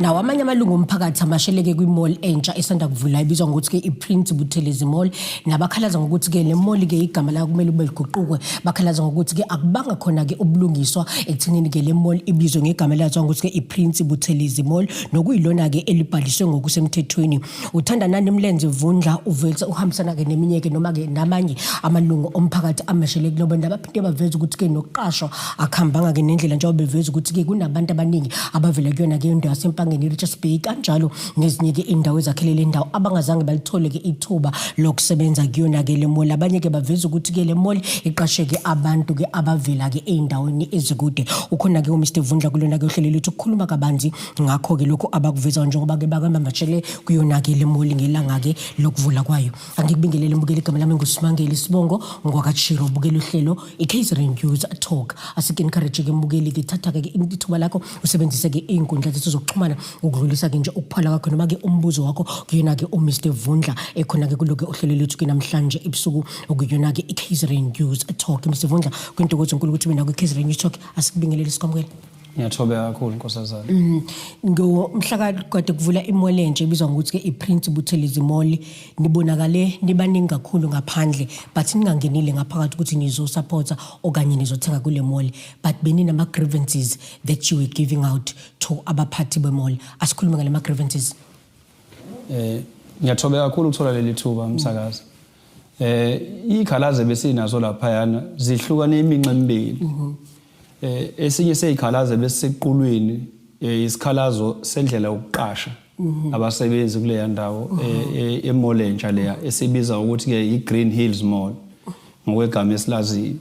Nawo amanye amalungu omphakathi amasheleke kwi-mall entsha esanda kuvula ibizwa ngokuthi ke i-Prince Buthelezi Mall nabakhalaza ngokuthi ke le mall ke igama la kumele ube liguquke bakhalaza ngokuthi ke akubanga khona ke ubulungiswa ekuthenini ke le mall ibizwe ngegama layo ngokuthi ke i-Prince Buthelezi Mall nokuyilona ke elibhaliswe ngokusemthethweni. Uthanda nani Mlenze Vundla uvetse uhambisana ke neminye ke noma ke namanye amalungu omphakathi amasheleke noba nabaphinde baveza ukuthi ke noqashwa akhambanga ke nendlela njengoba beveza ukuthi ke kunabantu abaningi abavela kuyona ke indawo yaseMpangeni Richards Bay kanjalo nezinye ke indawo ezakhelele indawo abangazange balithole ke ithuba lokusebenza kuyona ke le mall. Abanye ke baveza ukuthi ke le mall iqasheke abantu ke abavela ke eindaweni ezikude. Ukhona ke uMr Vundla kulona ke uhlelo lethu ukukhuluma kabanzi ngakho ke lokho abakuveza njengoba ke bakamamashele kuyona ke le mall ngelanga ke lokuvula kwayo. Angikubingelele mbukeli igama lami nguSimangeli Sibongo ngwakachiro bukela uhlelo iKZN News Talk. Asike encourage ke mbukeli ke thatha ke ithuba lakho usebenzise ke inkundla zethu zokuxhumana ukudlulisa ke nje ukuphala kwakho noma ke umbuzo wakho kuyona ke uMr Vundla ekhona ke kuloke uhlelo lethu ke namhlanje ebusuku okuyona ke iKZN News Talk. Mr Vundla kwintokozo enkulu ukuthi mina kwiKZN News Talk asikubingelele sikwamukele. Ngiyathoba kakhulu nkosazana. Ngomhla kade kuvula imall entsha ebizwa ngokuthi ke iPrince Buthelezi Mall nibonakale nibaningi kakhulu ngaphandle but ningangenile ngaphakathi ukuthi nizo supporta okanye nizothenga kule mall but beninama grievances that you were giving out to abaphathi bemall. Asikhulume ngale ma grievances. Ngiyathoba kakhulu ukuthola leli thuba umsakazi. Ikhalaze besinazo lapha yana zihlukane iminxa emibili. Esinye seyikhalaza besisequlwini isikhalazo sendlela yokuqasha abasebenzi kule ndawo emall entsha leya esibiza ukuthi ke iGreen Hills Mall ngokwegama esilaziyo.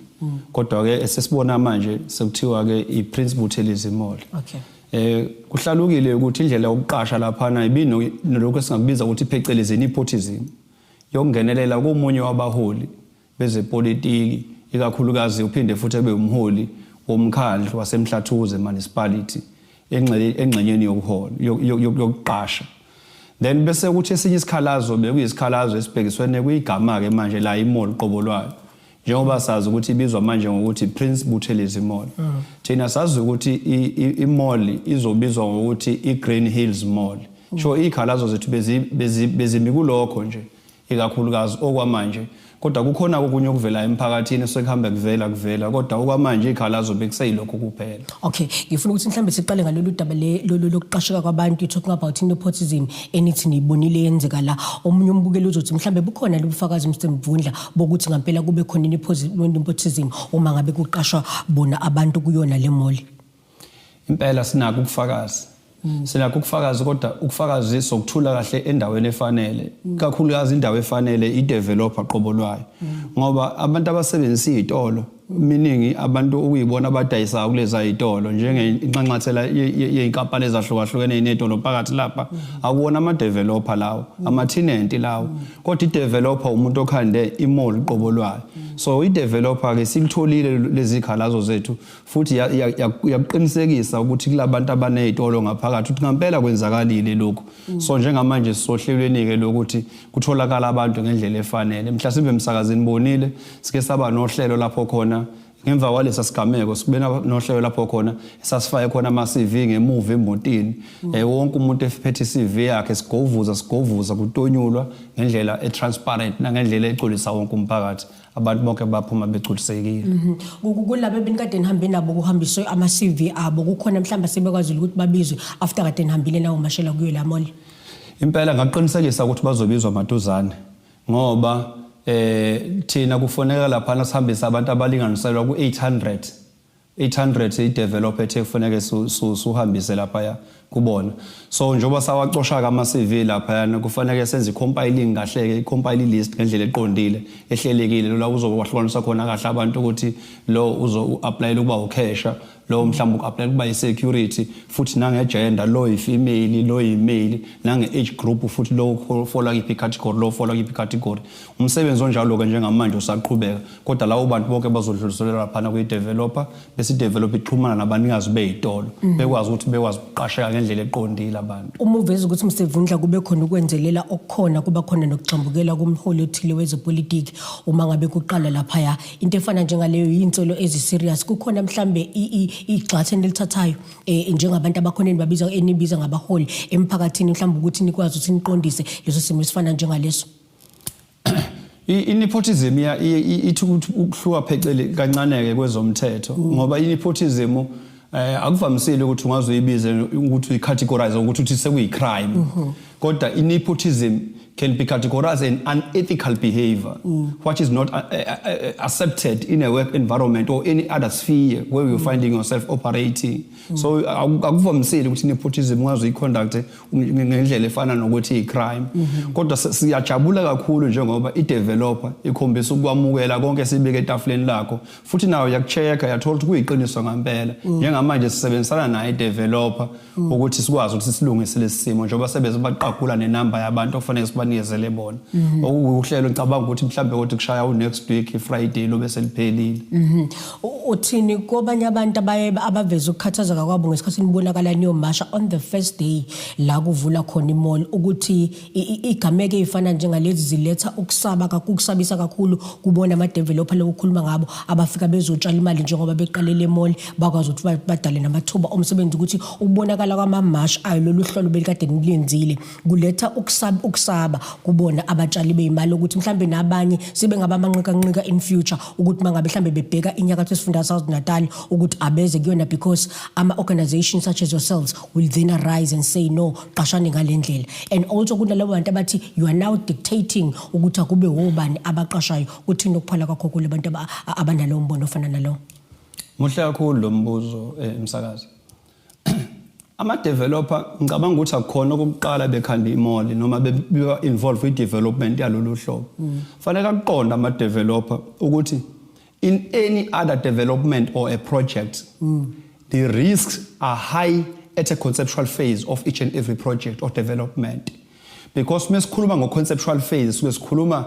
Kodwa ke esesibona manje sekuthiwa ke iPrince Buthelezi Mall. Okay. Kuhlalukile ukuthi indlela yokuqasha lapha na ibino lokho esingakubiza ukuthi ipheceleze nepotism yokungenelela komunye wabaholi bezepolitiki ikakhulukazi uphinde futhi ebe umholi womkhandlu wasemhlathuze municipality engxenyeni yokuhola yokuqasha. Then bese ukuthi esinye isikhalazo bekuyisikhalazo esibhekiswene kuyigama ke manje la imall qobolwayo njengoba sazi ukuthi ibizwa manje ngokuthi Prince Buthelezi Mall. Thina sazi ukuthi imall izobizwa ngokuthi iGreen Hills Mall. Ikhalazo zethu bezimi kulokho nje ikakhulukazi okwamanje. Kodwa kukhona okunye okuvela emphakathini sekuhamba kuvela kodwa okwamanje ikhalazo bekuseyilokho kuphela. Okay, ngifuna ukuthi mhlambe siqale ngalolu daba lokuqasheka kwabantu talking about nepotism enithi nibonile yenzeka la. Omunye umbukeli uzothi mhlambe bukhona lobufakazi Mr Mvundla bokuthi ngempela kube khona nepotism uma ngabe kuqashwa bona abantu kuyona le mall. Impela sinako ukufakaza. Sinakho ukufakaza kodwa ukufakazisa ukuthula kahle endaweni efanele kakhulukazi indawo efanele ideveloper qobolwayo ngoba abantu abasebenzisa izitolo miningi abantu ukuyibona abadayisa kuleza izitolo njengenxanxathela yeinkampani ezahlukahlukene nezitolo phakathi lapha akuwona ama developer lawo ama tenant lawo kodwa ideveloper umuntu okhande imall qobolwayo. So ideveloper ke sikutholile lezi khalazo zethu futhi yaqinisekisa ukuthi kulabantu abanezitolo ngaphakathi ukuthi ngempela kwenzakalile lokho. So njengamanje sisohlelweni ke lokuthi kutholakala abantu ngendlela efanele. Mhlasimbe emsakazini bonile sike saba nohlelo lapho khona ngemva kwalesa sigameko sibena nohlelo lapho khona esasifaya khona ama CV ngemuva emotini wonke umuntu ephethe CV yakhe sigovuza kutonyulwa ngendlela etransparent nangendlela ecolisa wonke umphakathi abantu bonke baphuma begculisekile. Kulabo benikade nihambe nabo kuhambiswe ama CV abo kukhona mhlamba sebekwazile ukuthi babizwe after kade nihambile nawo mashela kuyo la mall. Impela ngaqinisekisa ukuthi bazobizwa maduzane ngoba thina kufoneka lapha sihambisa abantu abalinganiselwa ku800 ideveloper ekufoneke suhambise lapha kubona. So njoba sawacosha ama CV lapha yana kufanele senze compiling kahle ke compile list ngendlela eqondile ehlelekile la uzowahlukanisa khona kahle abantu ukuthi lo uzo apply ukuba ucasher lo mhlawumbe uapply ukuba isecurity futhi nange gender lo ifemale lo imale nange age group futhi lo follow iphi category lo follow iphi category. Umsebenzi onjalo ke njengamanje usaqhubeka kodwa lawo bantu bonke bazodluliselwa lapha ku developer bese developer ixhumana nabanikazi bezitolo bekwazi ukuthi bekwazi ukuqasheka ngendlela eqondile abantu. Uma uveza ukuthi Mr Vundla kube khona ukwenzelela okukhona kuba khona nokuxambukela kumholi othile wezepolitiki uma ngabe kuqala lapha ya into efana njengaleyo insolo ezi serious kukhona mhlambe igxathu enilithathayo njengabantu abakhoneni babiza enibiza ngabaholi emphakathini mhlawumbe ukuthi nikwazi ukuthi niqondise leso simo esifana njengaleso? I-nepotism ithi ukuhluka phecelele kancane kwezomthetho ngoba i-nepotism akuvamisile ukuthi ungazoyibiza ukuthi uyicategorize ukuthi uthi sekuyi-crime kodwa i-nepotism can be categorized as an unethical behavior which is not accepted in a work environment or any other sphere where you're finding yourself operating. So akuvamisile ukuthi nepotism ungazoyiconduct ngendlela efana nokuthi i-crime kodwa siyajabula kakhulu njengoba i-developer ikhombisa ukwamukela konke esibeke etafuleni lakho futhi nayo yakuchecka yathola ukuthi kuyiqiniso ngempela njengamanje sisebenzisana naye i-developer ukuthi sikwazi ukuthi silungise lesimo njengoba sebeze baqaqula nenamba yabantu ofanele banikezele bona okuhlelo ngicabanga ukuthi mhlambe ukuthi kushaya next week Friday lo bese liphelile. Uthini kobanye abantu abaveza ukukhathazeka kwabo ngesikhathi nibonakala niyo masha on the first day la kuvula khona imall ukuthi igameke ifana njengalezi ziletha ukusabisa kakhulu kubona ama developer lokukhuluma ngabo abafika bezotshala imali njengoba beqalele mall bakwazi ukuthi badale namathuba omsebenzi ukuthi ukubonakala kwama mash ayo lolu hlolo belikade nilenzile kuletha ukusaba kubona abatshali beimali ukuthi mhlambe nabanye sibe ngabamanqika in future ukuthi mangabe mhlambe bebheka inyakatho esifunda South Natal ukuthi abeze kuyona because ama organizations such as yourselves will then arise and say no qashani ngalendlela and also kunalabo bantu abathi you are now dictating ukuthi akube wobani abaqashayo ukuthi nokuphala kwakho kule bantu abanalo mbono ofana nalo. Muhle kakhulu lo mbuzo emsakazi. Ama-developer ngicabanga ukuthi akukhona okokuqala bekhanda imall noma beba involve i-development yalolu hlobo. Fanele akuqonda ama-developer ukuthi in any other development or a project the risks are high at a conceptual phase of each and every project or development because mesikhuluma ngo-conceptual phase suke sikhuluma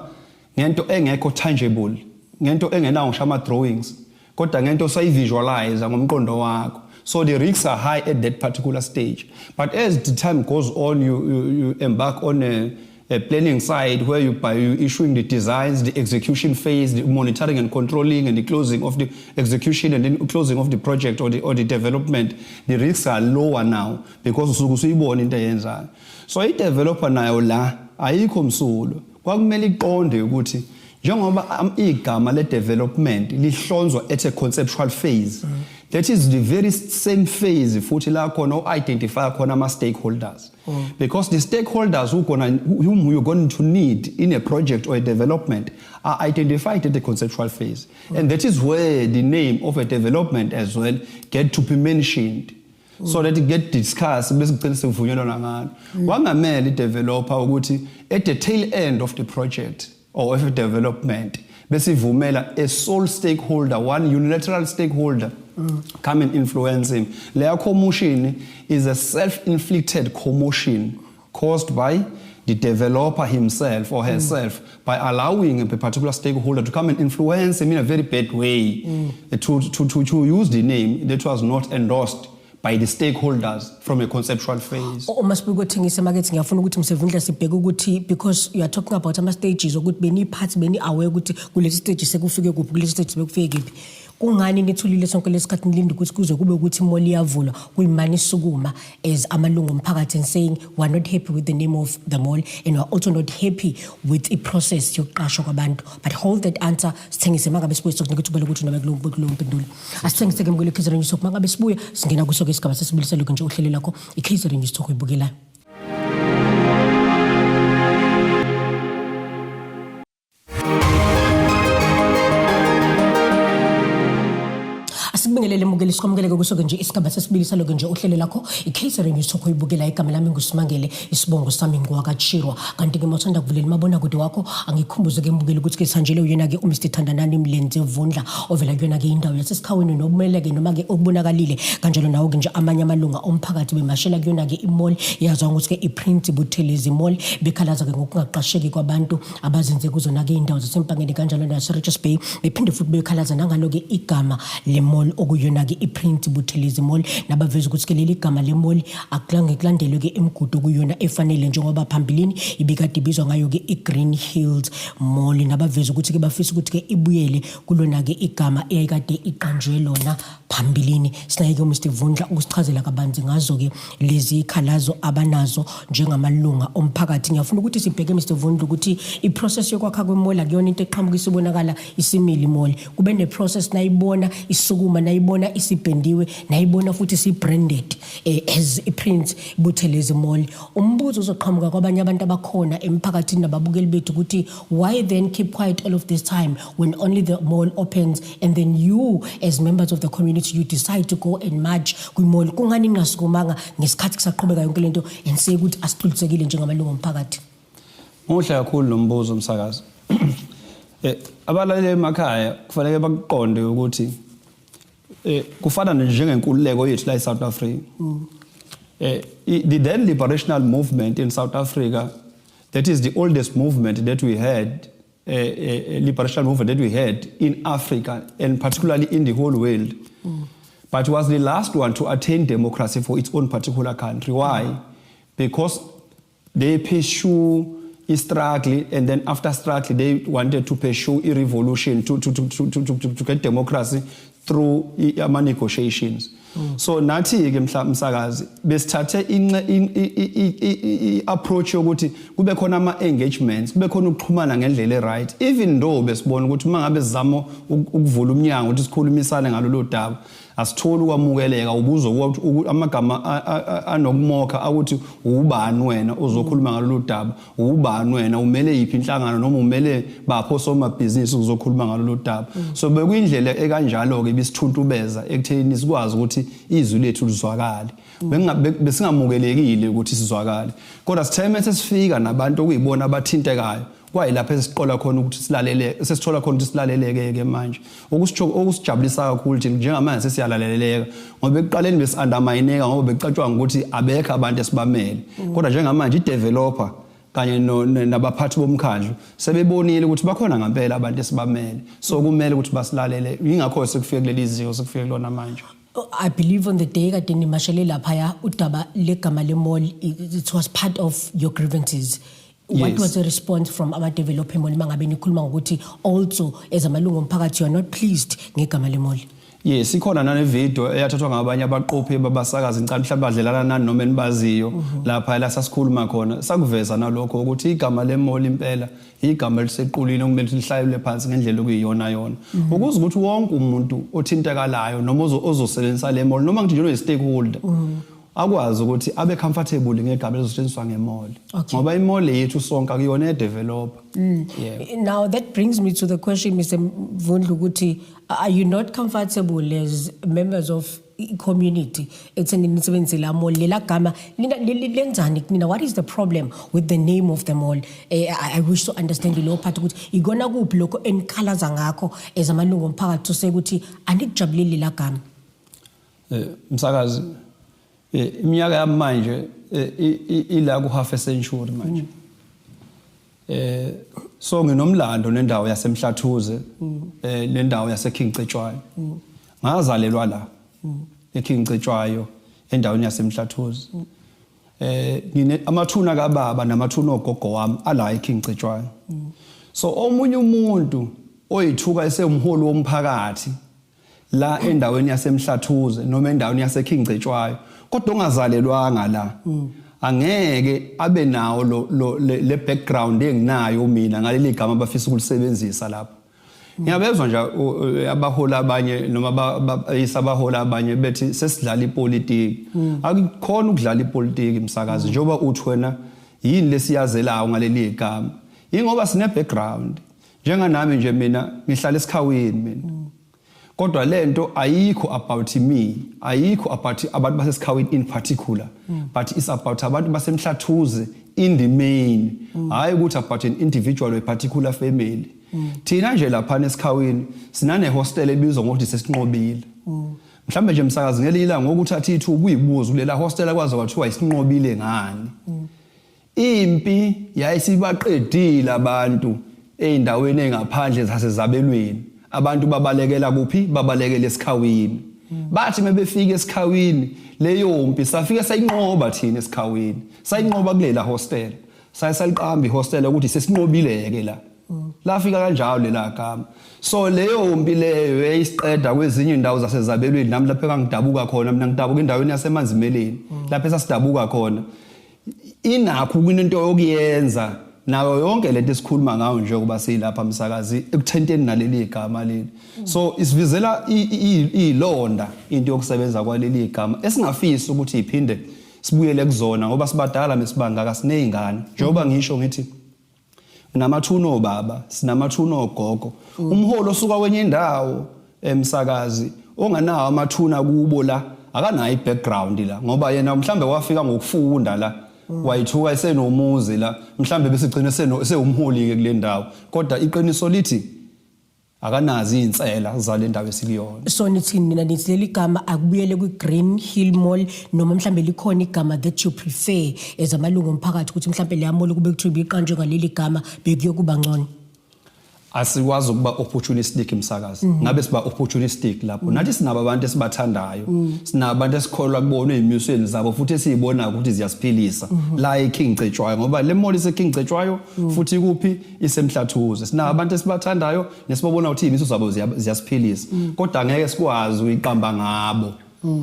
ngento engekho tangible ngento engenawo ngisho ama-drawings kodwa ngento sayivisualize ngomqondo wakho. So the risks are high at that particular stage. But as the time goes on, you embark on a planning side where you issuing the designs, the execution phase, the monitoring and controlling, and the closing of the execution and then closing of the project or the development. The risks are lower now because usuyibona into eyenzayo. So i-developer nayo la ayikho msulo. Kwakumele iqonde ukuthi njengoba igama le-development lihlonzwa at a conceptual phase. That is the very same phase futhi la khona identify khona ama stakeholders because the stakeholders whom you're going to need in a project or a development are identified at the conceptual phase and that is where the name of a development as well get to be mentioned so that it get discussed bese kugcina sekuvunyelwana ngalo. Wangamele i-developer ukuthi at the tail end of the project or of a development besivumela a sole stakeholder, one unilateral stakeholder come and influence him. Their commotion is a self-inflicted commotion caused by the developer himself or herself by allowing a particular stakeholder to come and influence him in a very bad way to use the name that was not endorsed by the stakeholders from a conceptual phase. Must be good thing is market ngiyafuna ukuthi msevundla sibheke ukuthi because you are talking about ama stages ukuthi beni parts beni aware ukuthi kulesi stage sekufike kuphi kulesi stage sekufike kuphi. Kungani nithulile sonke lesikhathi nilinde ukuthi kuze kube ukuthi imall iyavulwa kuyimani sukuma as amalungu omphakathi and saying we are not happy with the name of the mall and we are also not happy with the process yokuqashwa kwabantu but hold that answer sithengise mangabe sibuye sokunika ukuthi ubale ukuthi nabe kulompendulo asithengise ke ngule Kaizer News mangabe sibuye singena kusoke isigaba sesibulisela nje uhlelo lakho iKaizer News Talk uyibukela. Sibingelele mukeli sikwamkeleke kusoke nje isigaba sesibilisa lokho nje uhlelo lakho iKaizer News Talk uyibukela igama lami nguSimangele isibongo sami ngwakachirwa kanti ke mawuthanda kuvulela mabona kude wakho angikhumbuze ke mbukeli ukuthi ke sanjele uyena ke uMr Thandanani Mlenze Vundla ovela kuyona ke indawo yasesikhaweni nokumeleke noma ke okubonakalile kanjalo nawo ke nje amanye amalunga omphakathi bemashela kuyona ke imall yazwa ukuthi ke iPrint Buthelezi Mall bekhalaza ke ngokungaqasheki kwabantu abazenze kuzona ke indawo zasempangeni kanjalo naseRichards Bay bephinde futhi bekhalaza nangalo ke igama le mall okuyona kuyona ke iPrince Buthelezi Mall nabaveza ukuthi ke leli gama le mall akulange kulandelwe ke imigudu kuyona efanele njengoba phambilini ibikade ibizwa ngayo ke iGreen Hills Mall nabaveza ukuthi ke bafisa ukuthi ke ibuyele kulona ke igama eyayikade iqanjwe lona phambilini. Sinayike uMr Vundla ukusichazela kabanzi ngazo ke lezi ikhalazo abanazo njengamalunga omphakathi. Ngiyafuna ukuthi sibheke Mr Vundla ukuthi iprocess yokwakha kwemall akuyona into eqhamuka isibonakala isimili mall, kube neprocess nayibona isukuma, nayibona isibhendiwe, nayibona futhi isibranded as iPrince Buthelezi Mall. Umbuzo uzoqhamuka kwabanye abantu abakhona emphakathini nababukeli bethu ukuthi why then keep quiet all of this time when only the mall opens and then you as members of the community you decide to go and march kwi-mall? Kungani ningasukumanga ngesikhathi kusaqhubeka yonke lento ensiye ukuthi asixolisekile njengamalungu omphakathi? Muhle kakhulu lo mbuzo umsakazi. Abalaleli emakhaya kufanele bakuqonde ukuthi kufana njengenkululeko yethu la eSouth Africa. The then liberational movement in South Africa, that is the oldest movement that we had, liberational movement that we had in Africa and particularly in the whole world. But was the last one to attain democracy for its own particular country. Why? Because they pursue a struggle, and then after struggle they wanted to pursue a revolution to get democracy through negotiations. So nathi ke msakazi besithathe approach yokuthi kube khona ama engagements, kube khona ukuxhumana ngendlela right, even though besibona ukuthi mangabe sizama ukuvula umnyango ukuthi sikhulumisane ngalolu daba asitholi ukwamukeleka. Ubuzwa ukuthi amagama anokumokha ukuthi ubani wena uzokhuluma ngalolu daba, ubani wena umele yiphi inhlangano noma umele bapho somabhizinisi uzokhuluma ngalolu daba. So bekuyindlela ekanjalo ke bisithuntubeza ekutheni sikwazi ukuthi izwi lethu lizwakale. Besingamukelekile ukuthi sizwakale, kodwa sitheme sesifika nabantu okuyibona abathintekayo kwayilapha esiqola khona ukuthi silalele, sesithola khona ukuthi silaleleke ke manje. Okusijabulisa kakhulu nje njengamanje sesiyalaleleka ngoba ekuqaleni besi-undermineka ngoba becatshwa ukuthi abekho abantu esibamele, kodwa njengamanje i-developer kanye nabaphathi bomkhandlu sebebonile ukuthi bakhona ngempela abantu esibamele, so kumele ukuthi basilalele. Ingakho sekufike kuleli ziko sekufike kulona manje. I believe on the day kade nimashele lapha udaba legama le mall, it was part of your grievances. What Yes. was the response from our developer mall mangabe nikhuluma ngokuthi also as amalungu omphakathi you are not pleased ngegama le mall? Yes, ikhona nane video eyathathwa ngabanye abaqophi babasakazi incane mhlawumbe badlelana nani noma enibaziyo lapha la sasikhuluma khona sakuveza nalokho ukuthi igama le mall impela igama lisequlini okumele lihlayelwe phansi ngendlela okuyiyona yona, ukuze ukuthi wonke umuntu othintekalayo noma ozosebenzisa le mall noma nje njenge-stakeholder akwazi ukuthi abe comfortable ngegama elizosetshenziswa ngemall, ngoba imall yethu sonke akuyona edeveloper. Yeah. Now that brings me to the question, Mr. Vundla, ukuthi are you not comfortable as members of community ekutheni nisebenzise la mall lela gama lenzani kunina? What is the problem with the name of the mall? I wish to understand lo part ukuthi igona kuphi lokho enikhalaza ngakho as amalungu omphakathi sekuthi anikujabulile la gama. Msakazi, iminyaka yamanje ila ku half a century manje. So nginomlando nendawo yaseMhlathuze, nendawo yaseKing Cetshwayo. Ngazalelwa la eKing Cetshwayo endaweni yaseMhlathuze. Ngine amathuna kababa namathuna ogogo wami ala eKing Cetshwayo. So omunye umuntu oyithuka esengumholi womphakathi la endaweni yaseMhlathuze noma endaweni yaseKing Cetshwayo kodwa ongazalelwanga la angeke abe nawo le background enginayo mina ngaleli gama abafisa ukulisebenzisa lapho. Ngiyabezwa nje abahola abanye noma isabahola abanye bethi sesidlala ipolitiki. Akukhona ukudlala ipolitiki msakazi njengoba uthi wena yini lesiyazelayo ngaleli gama. Ingoba sine background njenganami nje mina ngihlala esikhawini mina. Kodwa lento ayikho about me, ayikho about abantu basesikhawini in particular, but it's about abantu baseMhlathuze in the main. Hayi ukuthi about an individual or a particular family. Thina nje lapha esikhawini sinane hostel ebizwa ngokuthi sesinqobile. Mhlambe nje msakazi ngelila ngokuthi athi ithu kuyibuza kulela hostel akwazi kwathiwa isinqobile ngani. Impi yayisibaqedile abantu eindaweni engaphandle zasezabelweni. Abantu babalekela kuphi? Babalekela esikhawini. bathi mebefika esikhawini leyo mpi safika sayinqoba thina esikhawini sayinqoba kulela hostel sayisaliqamba ihostel ukuthi sesinqobileke la lafika kanjalo lela gama so leyo mpi leyo eyisiqeda kwezinye indawo zasezabelweni nami lapha engidabuka khona mina ngidabuka endaweni yasemanzimeleni lapha esasidabuka khona inakho kunento yokuyenza nayo yonke lento esikhuluma ngayo nje kuba silapha umsakazi ekuthenteni naleli igama leli so isivizela ilonda into yokusebenza kwaleli igama esingafisi ukuthi iphinde sibuyele kuzona ngoba sibadala mesibangaka sinezingane njengoba ngisho ngithi namathuno baba sinamathuno ogogo umholo osuka kwenye indawo emsakazi onganawo amathuna kubo la akanayo ibackground la ngoba yena mhlambe wafika ngokufunda la wayithuka esenomuzi la mhlambe besigcina sewumholi ke kule ndawo kodwa iqiniso lithi akanazi insela zale ndawo esikuyona so nithini nina nithi leli gama akubuyele kwi-Green Hill Mall noma mhlambe likhona igama that you prefer ezamalungu omphakathi ukuthi mhlambe le mall kube kuthiwa iqanjwe ngaleli gama bekuyokuba ngcono asikwazi ukuba opportunistic imsakazi ngabe siba opportunistic lapho nathi sinaba abantu esibathandayo sinabantu esikholwa kubona ezimusweni zabo futhi esizibona ukuthi ziyasiphilisa la eKing Cetshwayo ngoba le mall iseKing Cetshwayo futhi kuphi isemhlathuze sinabantu esibathandayo nesibona ukuthi imiso zabo ziyasiphilisa kodwa ngeke sikwazi uyiqamba ngabo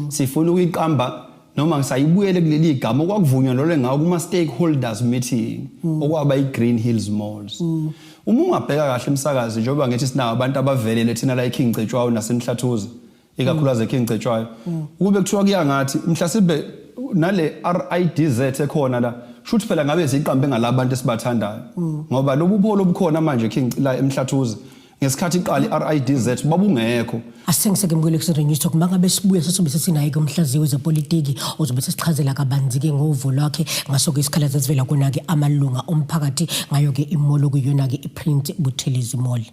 sifuna uyiqamba noma ngisayibuyele kuleli igama okwakuvunywa lole ngawo kuma stakeholders meeting okwaba iGreen Hills Malls uma ungabheka kahle umsakazi njengoba ngithi sinawo abantu abavelele thina la eKing Cetshwayo nasemhlathuze ikakhulukazi eKing Cetshwayo ukube kuthiwa kuyangathi mhlasibe nale RIDZ ekhona la shuthi phela ngabe siqambe ngalabantu esibathandayo ngoba lobu buholo obukhona manje eKing la emhlathuze ngesikhathi iqali RIDZ babungekho asengiseke mkwele kuserenews talk mangabe sibuye sesobe sesinayi komhlaziyi wezepolitiki ozobe sesichazela kabanzi ke ngovo lwakhe ngaso ke isikhala sesivela kona ke amalunga omphakathi ngayo ke imolo kuyona ke iPrince Buthelezi Mall.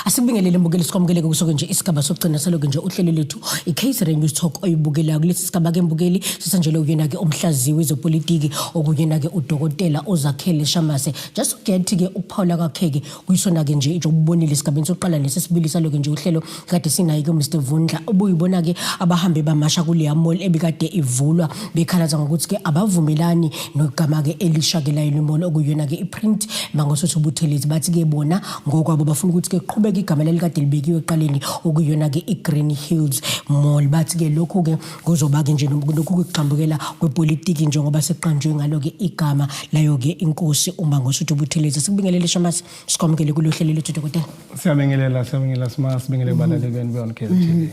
Asibingelele mbukeli sikwamukele kusoke nje isigaba sokugcina saloke nje uhlelo lethu iKZN Talk oyibukela kulesi sigaba ke mbukeli sisanjelo uyena ke omhlaziyi wezepolitiki okuyena ke udokotela Ozakhele Shamase just get ke ukuphawula kwakhe ke kuyisona ke nje ukubonile isigabeni sokuqala lesibili saloke nje uhlelo kade sinayi ke Mr Vundla obuyibona ke abahambe bamasha kule mall ebikade ivulwa bekhalaza ngokuthi ke abavumelani nogama ke elisha ke la mall okuyena ke iPrint mangosothi Buthelezi bathi ke bona ngokwabo bafuna ukuthi ke qhubeka igama lelikade libekiwe eqaleni okuyona ke iGreen Hills Mall bathi ke lokho ke kuzoba ke nje lokhu kuqhambukela kwepolitiki njengoba seqanjwe ngalo ke igama layo ke inkosi uMangosuthu Buthelezi sikubingelele Shamasi sikwamukele kulohlelo lethu dokotela siyabingelela sibingele balaleli beyond KZN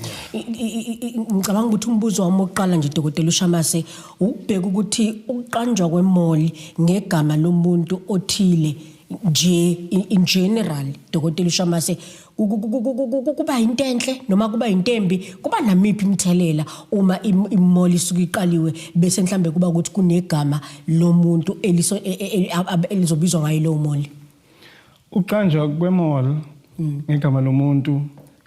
ngicabanga ukuthi umbuzo wami oqala nje dokotela uShamase ubheka ukuthi uqanjwa kwemall ngegama lomuntu othile nje in general dokotela uShamase kuba into enhle noma kuba intembi kuba namiphi imthelela uma imall isuka iqaliwe bese mhlambe kuba ukuthi kunegama lomuntu elizobizwa ngayo lo mall uqanjwa kwemall ngegama lomuntu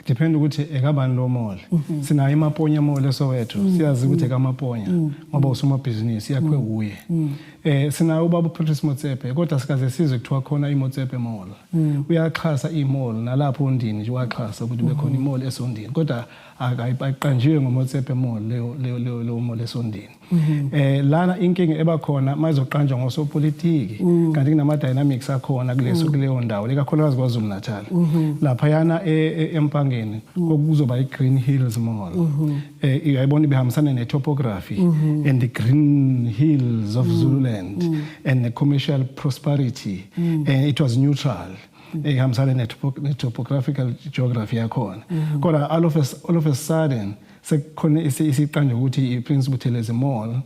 depend ukuthi ekabani lo mall sinayo iMaponya Mall eSoweto siyazi ukuthi ekamaponya ngoba usomabhizinisi yakhe kuye sinayo ubaba Patrice Motsepe kodwa sikaze sizwe kuthiwa khona iMotsepe Mall uyaxhasa imall nalapho undini nje waxhasa ukuthi bekhona imall esondini kodwa akayiqanjiwe ngomotsepe Mall leyo mall esondini lana inkinga ebakhona mayizoqanjwa ngosopolitiki kanti kunama dynamics akhona kuleyo ndawo lekakhulukazi kwaZulu Natal lapha yana empangeni okuzoba iGreen Hills Mall uyayibona ibihambisana netopography and the green hills of Zululand and the commercial prosperity and it was neutral ihambisana netopographical geography yakhona kodwa all of a sudden sekukhona isiqanje ukuthi iPrince Buthelezi Mall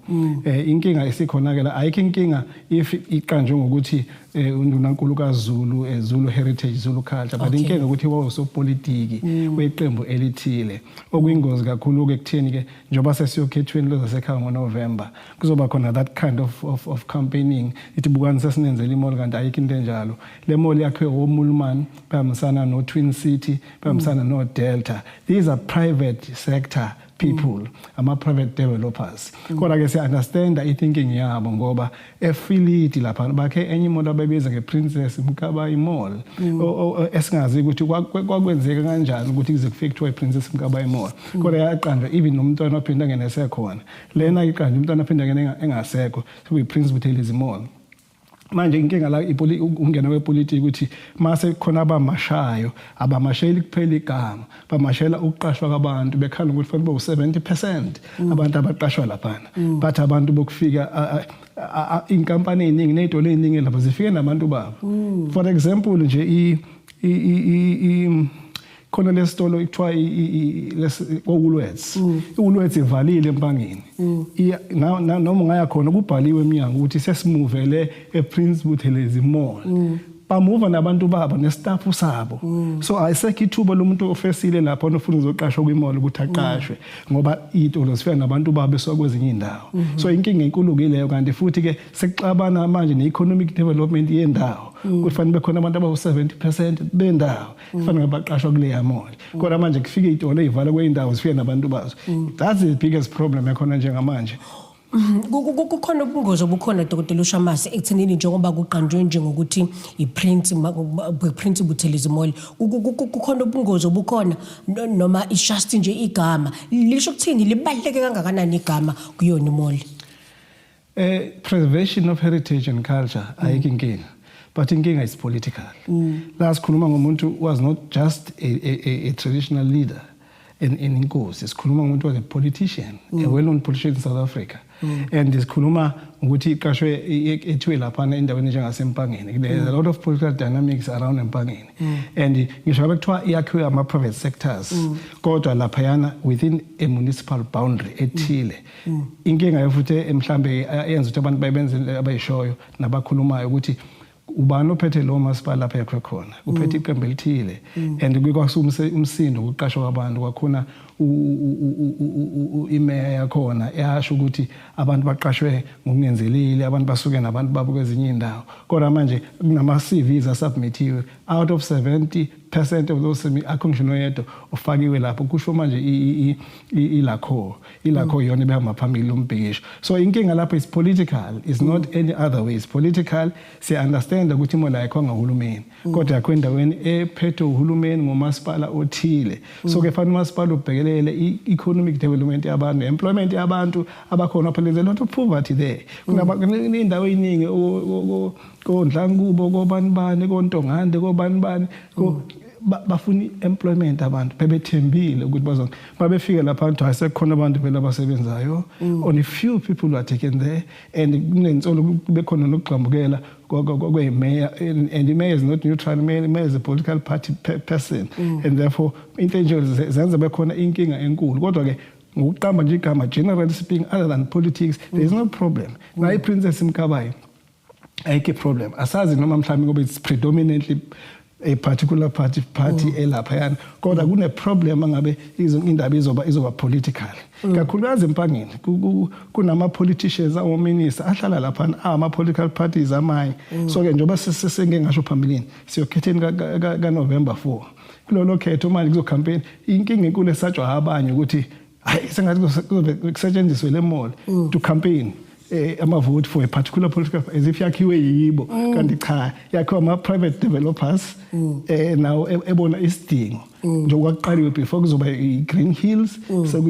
inkinga esikhona ke la ayikho inkinga if iqanjwe ngokuthi uNdunankulu kaZulu Zulu heritage Zulu culture but inkinga ukuthi wayesopolitiki weqembu elithile okuyingozi kakhulu ke kutheni ke njoba sesiyokhethweni lozasekhaya ngoNovember kuzoba khona that kind of campaigning ithi bukani sesinenzele imall kanti ayikho into enjalo le mall yakhe oMulman bamsana no Twin City bamsana no Delta these are private sector people ama-private developers kodwa ke siya-understanda i-thinking yabo ngoba efilidi lapha bakhe enye imoto abayibiza nge-Princess Mkabayi Mall esingazi ukuthi kwakwenzeka kanjani ukuthi kuze kufike kuthiwa i-Princess Mkabayi Mall kodwa yaqanjwa even nomntwana ophinda angene esekhona lena iqanjwa umntwana ophinda angene engasekho kuyi-Prince Buthelezi Mall. Manje inkinga la ungena wepolitiki ukuthi mase khona abamashayo abamashayeli kuphela igama bamashayela ukuqashwa kwabantu bekhala ukuthi fanele u70% abantu abaqashwa laphana but abantu bokufika inkampani eziningi nezitolo eziningi lapho zifike nabantu babo. For example nje khona lesitolo ekuthiwa Woolworths iWoolworths ivalile empangeni noma ngaya khona kubhaliwe eminyango ukuthi sesimuvele ePrince Buthelezi Mall bamuva nabantu babo nestaff sabo so ayisekho ithuba lomuntu ofesile lapha onofuna uzoqashwa kwimall ukuthi aqashwe ngoba izitolo zifika nabantu babo besokwezinye indawo so inkinga enkulu kileyo kanti futhi ke sekuxabana manje ne-economic development yendawo kufanele bekhona abantu abawu70% bendawo kufanele baqashwa kuleya mall kodwa manje kufika izitolo ezivala kweindawo zifika nabantu bazo. That's the biggest problem ekhona njengamanje. Kukhona ubungozi obukhona Dr. Shamasi ekuthenini njengoba kuqanjwe njengokuthi iPrince Buthelezi Mall kukhona ubungozi obukhona noma just nje igama lisho kuthini libaluleke kangakanani igama kuyona imall. Preservation of heritage and culture ayikho inkinga but inkinga is political. La sikhuluma ngomuntu was not just a traditional leader in inkosi sikhuluma ngomuntu was a politician a well-known politician in South Africa. And sikhuluma ukuthi iqashwe ethiwe lapha endaweni njengasempangeni there's a lot of political dynamics around empangeni and ngisho bekuthiwa iyakhiwe ama-private sectors kodwa lapha yana within a municipal boundary ethile inkinga yofuthi mhlambe yenza ukuthi abantu bayibenze abayishoyo nabakhulumayo ukuthi ubani ophethe lo masipala lapha yakho khona uphethe iqembu elithile and kukwasumse umsindo ukuqashwa kwabantu kwakhona imeya yakhona yasho ukuthi abantu baqashwe ngokungenzelile abantu basuke nabantu babo kwezinye indawo kodwa manje kunama CVs asubmithiwe out of 70% of those accountation yethu ufakiwe lapho kusho manje ilakho yona behamba phambili umbhekisho so inkinga lapho is political is not any other way is political si understand ukuthi imali yakho ngahulumeni kodwa yakwendaweni ephethe uhulumeni ngomasipala othile so ke fanele umasipala ubhekele economic development yabantu employment yabantu abakhona phela there's a lot of poverty there kunendawo eziningi koNdlangubo kobanibani koNtongande kobanibani bafuna employment abantu bebethembile ukuthi babefika lapha abantu asekhona abantu vele abasebenzayo only few people who are taken there and kunensolo bekhona nokugqambukela kwemeya and the mayor is not neutral mayor is a political party person and therefore intentions zenza bekhona inkinga enkulu kodwa ke ngokuqamba nje igama generally speaking other than politics there is no problem na iPrincess Mkabayi ayikho problem asazi noma mhlawumbe ngoba it's predominantly a particular party elapha yana kodwa kune problem ngabe indaba izoba political kakhulukazi empangeni kunama politicians awu minister ahlala lapha ama political parties amanye so ke njoba sesenge ngasho phambilini siyokhetheni ka November 4 kulolo khetho manje kuzo campaign inkinga enkulu esatshwa abanye ukuthi hayi sengathi kusetshenziswe le mall to campaign ama vote for a particular political as if yakhiwe yibo kanti cha yakhiwa ama private developers now ebona isidingo njengoba kuqaliwe before kuzoba iGreen Hills so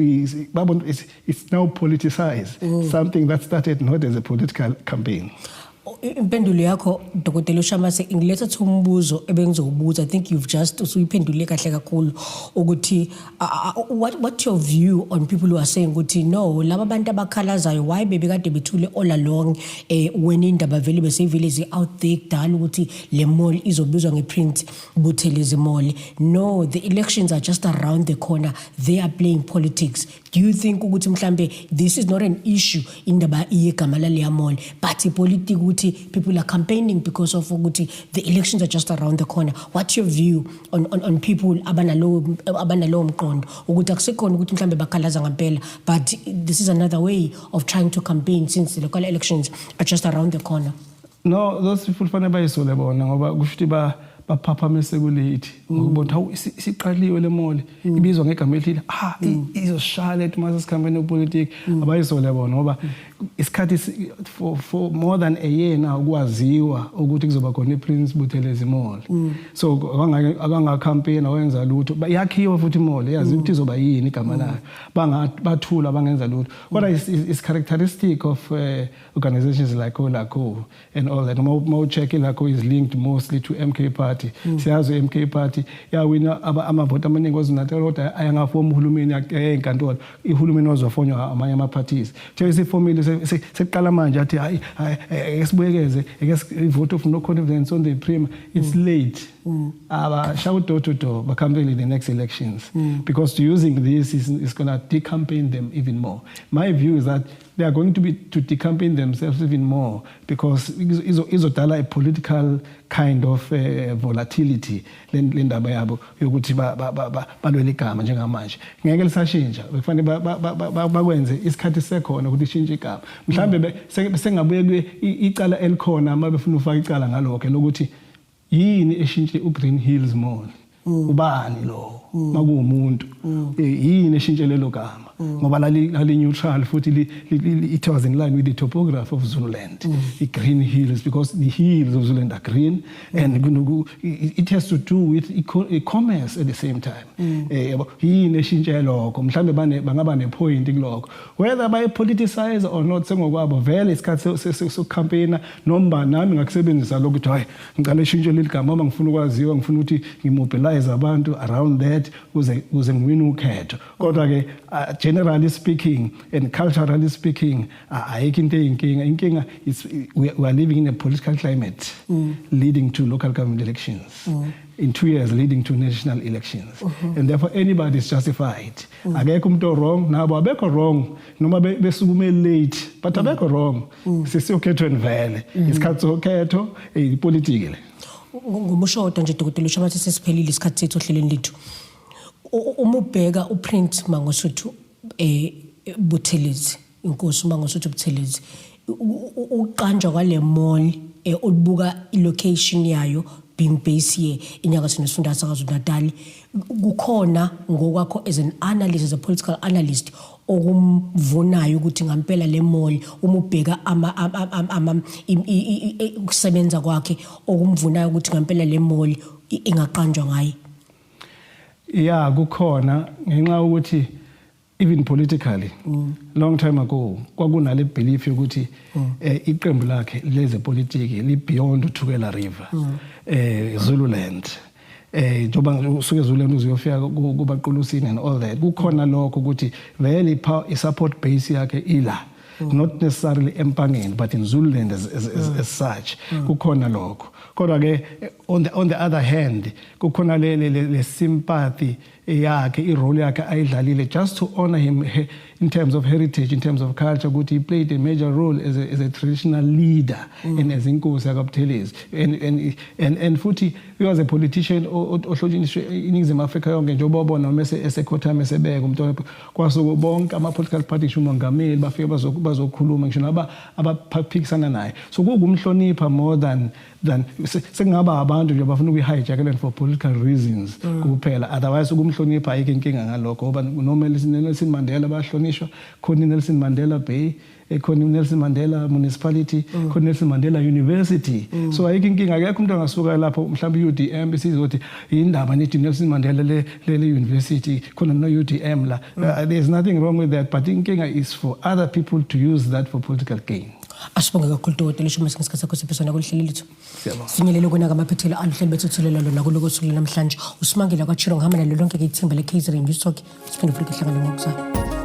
babona it's now politicized something that started not as a political campaign. Impendulo yakho Dr. Shamasi ingiletha umbuzo ebengizowubuza I think you've just usuyiphendule kahle kakhulu ukuthi what your view on people who are saying ukuthi no laba bantu abakhalazayo why bebekade bethule all along when indaba vele besevele zi out there kudala ukuthi le mall izobizwa ngePrince Buthelezi Mall no the elections are just around the corner they are playing politics. Do you think ukuthi mhlambe this is not an issue indaba iyegama la mall but ipolitiki ukuthi people are campaigning because of ukuthi the elections are just around the corner? What's your view on people abanalo mqondo ukuthi akusekhona ukuthi mhlambe bakhalaza ngempela but this is another way of trying to campaign since the local elections are just around the corner? No, those people fanele bayisole bona ngoba kushuthi baphaphama esekulethi ngokubona hawu isiqaliwe le mall ibizwa ngegama elithi izoshala mase sikhambeni politics abayizole bona ngoba isikhathi for more than a year now ukwaziwa ukuthi kuzoba khona iPrince Buthelezi Mall so akanga campaign awenza lutho yakhiwa futhi mall yazi ukuthi izoba yini igama layo bathula bangenza lutho kodwa is characteristic of organizations like Olako and all that mo check Olako is linked mostly to MK Party siyazi MK Party yawina amavoti amaningi kwaZulu-Natal kodwa ayangafoma uhulumeni enkantolo ihulumeni wazofonywa amanye ama parties nje isifomile seqala manje athi hayi esibuyekeze ivote of no confidence on the prim it's late shall door to door campaign in the next elections because using this is going to decampaign them even more. My view is that they are going to decampaign themselves even more because izodala a political kind of volatility lendaba yabo yokuthi balwele igama njengamanje ngeke lisashintsha kufanele bakwenze isikhathi sekhona ukuthi ishintshe igama mhlambe sengabuye icala elikhona uma befuna ufaka icala ngalokho lokuthi yini eshintshe uGreen Hills Mall ubani lo makuumuntu yini eshintshe lelo gama ngoba lali neutral futhi it was in line with the topography of Zululand the Green Hills because the hills of Zululand are green and it has to do with commerce at the same time yini eshintshe lokho mhlambe bangaba nepoint kulokho whether by politicize or not sengokwabo vele isikhathi sokucampaigna nomba nami ngakusebenzisa lokuthi hayi ngicela ishintshe leligama uma ngifuna ukwaziwa ngifuna ukuthi ngimobilize abantu around that uze ngiwina ukhetho kodwa ke generally speaking and culturally speaking ayikho into inkinga we are living in a political climate leading to local government elections in 2 years leading to national elections and therefore anybody is justified akekho umuntu wrong nabo abekho wrong noma besukume late but abekho wrong sisiyokhetho vele isikhathi sokhetho ipolitiki le ngomushoda nje Dr. Lushabathi sesiphelile isikhathi sethu ohlelweni lethu uma ubheka uPrince Mangosuthu Buthelezi inkosi Mangosuthu Buthelezi uqanjwa kwale mall olubuka ilocation yayo being base here inyakatho nesifundazwe saKwaZulu-Natal kukhona ngokwakho as an analyst as a political analyst okumvunayo ukuthi ngampela le mall uma ubheka ukusebenza kwakhe okumvunayo ukuthi ngampela le mall ingaqanjwa ngaye yeah kukhona ngenxa ukuthi even politically long time ago kwakunale belief yokuthi iqembu lakhe leze politiki li beyond uThukela River Zululand njoba usuke Zululand uziyofika kubaqulusini and all that kukhona lokho ukuthi vele support base yakhe ila not necessarily empangeni but in Zululand as such kukhona lokho kodwa ke on the other hand kukhona le sympathy yakhe irole yakhe ayidlalile just to honor him in terms of heritage in terms of culture ukuthi he played a major role as a traditional leader and as inkosi yakwaButhelezi and futhi he was a politician ohlonishwe iningizimu Afrika yonke njengoba ubona mase esekhothama esebeka umuntu kwasuka bonke ama political parties umongameli bafike bazokhuluma ngisho abaphikisana naye so kukumhlonipha more than sengaba abantu nje bafuna ukuhijackela for political reasons kuphela otherwise ukumhlonipha ayike inkinga ngalokho ngoba Nelson Mandela bahlonishwa khona Nelson Mandela Bay khona Nelson Mandela Municipality khona Nelson Mandela University so ayike inkinga akekho umuntu angasuka lapho mhlawumbe UDM besizothi indaba nethi Nelson Mandela le university khona no UDM la there's nothing wrong with that but inkinga is for other people to use that for political gain. Asibonge kakhulu Dr. Lushabathi ngesikhathi sakho siphesana kuhlelo lethu. Sinyelele kona ngamaphethelo aluhlelo bethu thulela lona kuloko suku namhlanje usimangela kwaChiro ngihamba nalo lonke ke ithimba leKaizer News Talk siphinde futhi kuhlangana ngokusasa.